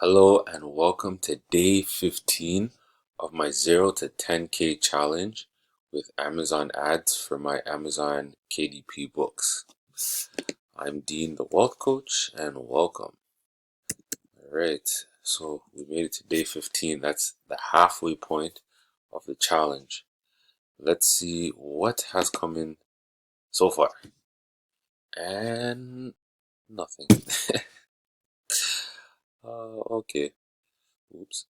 Hello and welcome to day 15 of my 0 to 10K challenge with Amazon ads for my Amazon KDP books. I'm Dean, the Wealth Coach, and welcome. Alright, so we made it to day 15. That's the halfway point of the challenge. Let's see what has come in so far. And nothing. Okay. Oops.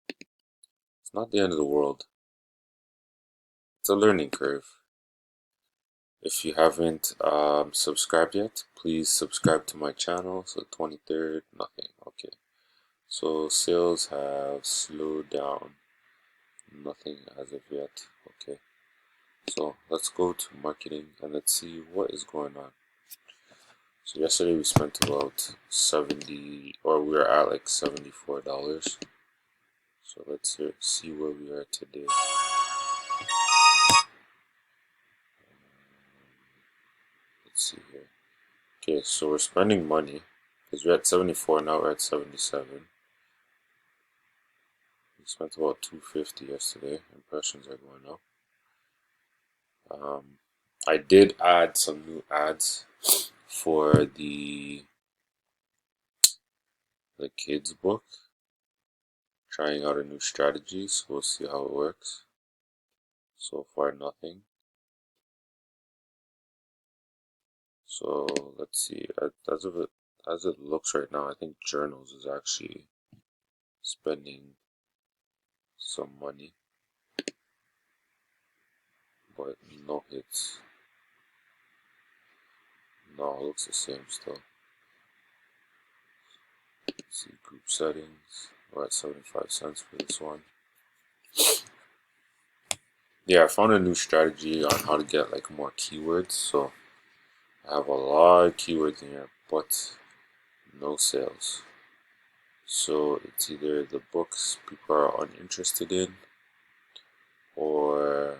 It's not the end of the world. It's a learning curve. If you haven't subscribed yet, please subscribe to my channel. So 23rd, nothing. Okay. So sales have slowed down. Nothing as of yet. Okay. So let's go to marketing and let's see what is going on. So yesterday we spent about 70, or we were at like $74. So let's see where we are today. Let's see here. Okay, so we're spending money because we're at 74 now. We're at 77. We spent about 250 yesterday. Impressions are going up. I did add some new ads for the kids book. Trying out a new strategy, so we'll see how it works. So far, nothing. So let's see. As it looks right now, I think journals is actually spending some money, but no hits. No, it looks the same still. Let's see, group settings. We're at 75 cents for this one. Yeah, I found a new strategy on how to get like more keywords. So I have a lot of keywords in here, but no sales. So it's either the books people are uninterested in, or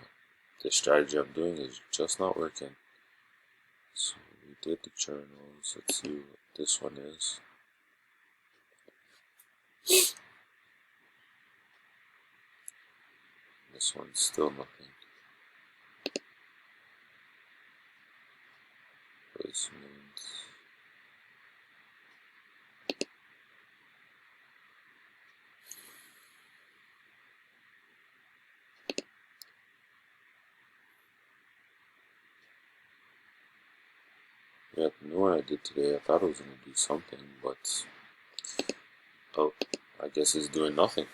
the strategy I'm doing is just not working. So we did the journals. Let's see what this one is. This one's still nothing. Placements. Yeah, the new one I did today, I thought it was going to do something, but oh, I guess it's doing nothing.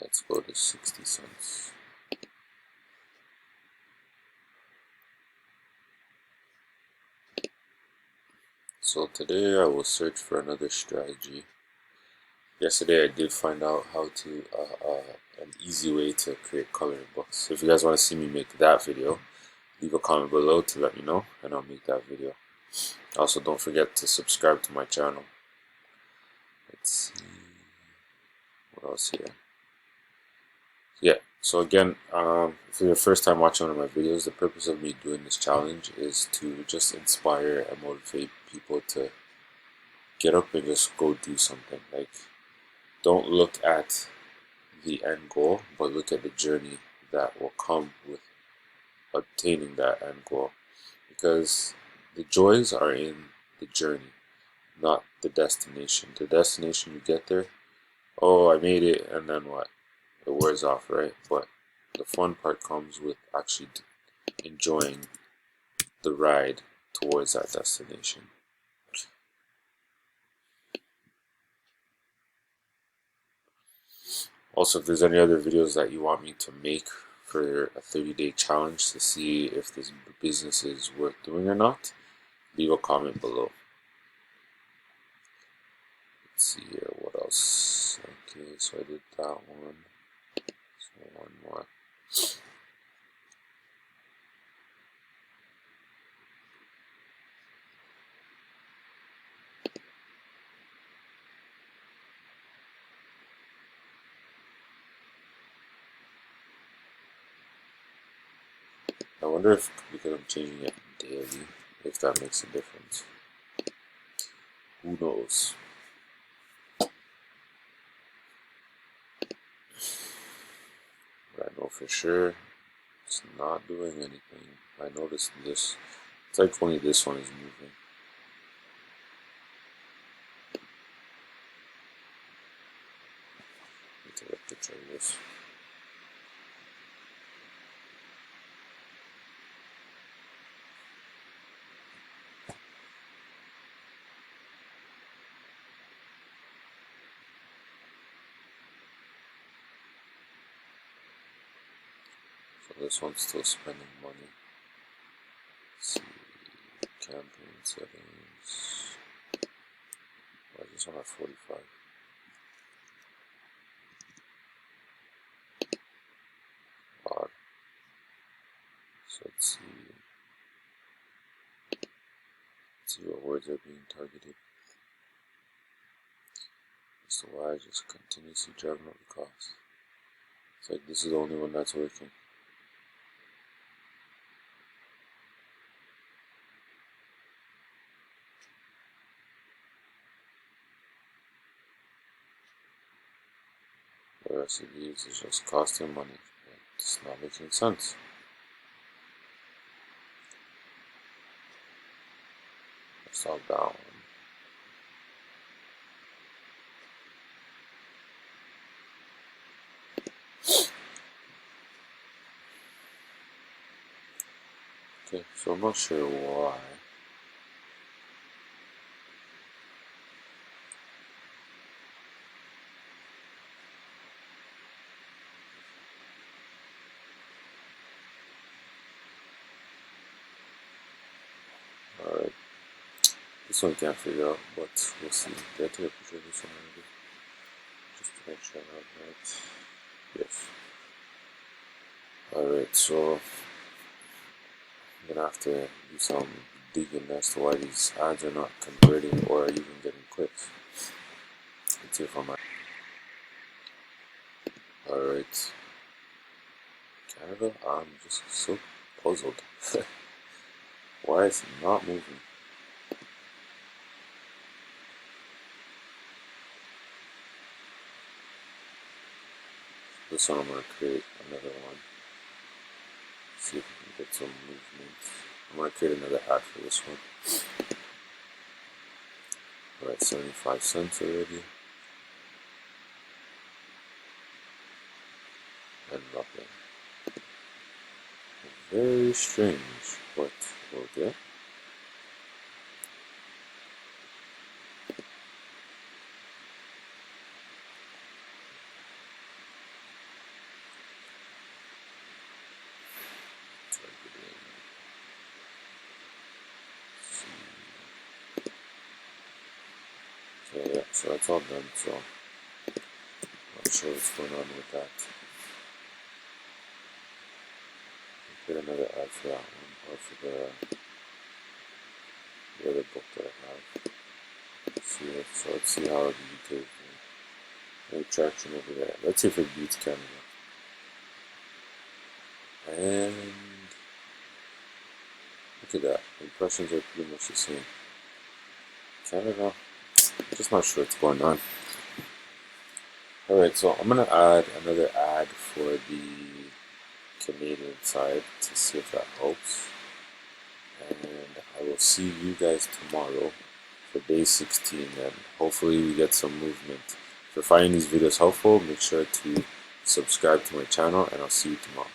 Let's go to 60 cents. So today I will search for another strategy. Yesterday I did find out how to an easy way to create coloring books. If you guys want to see me make that video, leave a comment below to let me know and I'll make that video. Also, don't forget to subscribe to my channel. Let's see what else here. Yeah, so again, if you're the first time watching one of my videos, the purpose of me doing this challenge is to just inspire and motivate people to get up and just go do something. Like, don't look at the end goal, but look at the journey that will come with obtaining that end goal. Because the joys are in the journey, not the destination. The destination, you get there, oh, I made it, and then what? It wears off, right? But the fun part comes with actually enjoying the ride towards that destination. Also, if there's any other videos that you want me to make for a 30-day challenge to see if this business is worth doing or not, leave a comment below. Let's see here, what else? Okay, so I did that one. So one more. I wonder if because I'm changing it daily, if that makes a difference. who knows? But I know for sure it's not doing anything. I noticed this. It's like only this one is moving. Need to get a picture of this. So this one's still spending money. Let's see, campaign settings. Why is this one at 45? Odd. So let's see what words are being targeted. So why I just continuously driving up the cost. It's like this is the only one that's working. The rest of these is just costing money. It's not making sense. It's all down. Okay, so I'm not sure why. Alright. This one can't figure out, but we'll see. Did I take a picture of this one already? Just to make sure I have that. Yes. Alright, so I'm gonna have to do some digging as to why these ads are not converting or even getting clicks. Let's see if I'm at. Alright. Canada, I'm just so puzzled. Why is it not moving? This one I'm going to create another one. See if we can get some movement. I'm going to create another ad for this one. We're at 75 cents already. And nothing. Very strange, but okay. Okay, yeah, so that's all done, so not sure what's going on with that. Get another ad for that one, or for the other book that I have. So let's see how the UK is doing. No traction over there. Let's see if it beats Canada. And look at that. Impressions are pretty much the same. Canada, just not sure what's going on. Alright, so I'm gonna add another ad for the Canadian side to see if that helps. And I will see you guys tomorrow for day 16, and hopefully we get some movement. If you're finding these videos helpful, make sure to subscribe to my channel, and I'll see you tomorrow.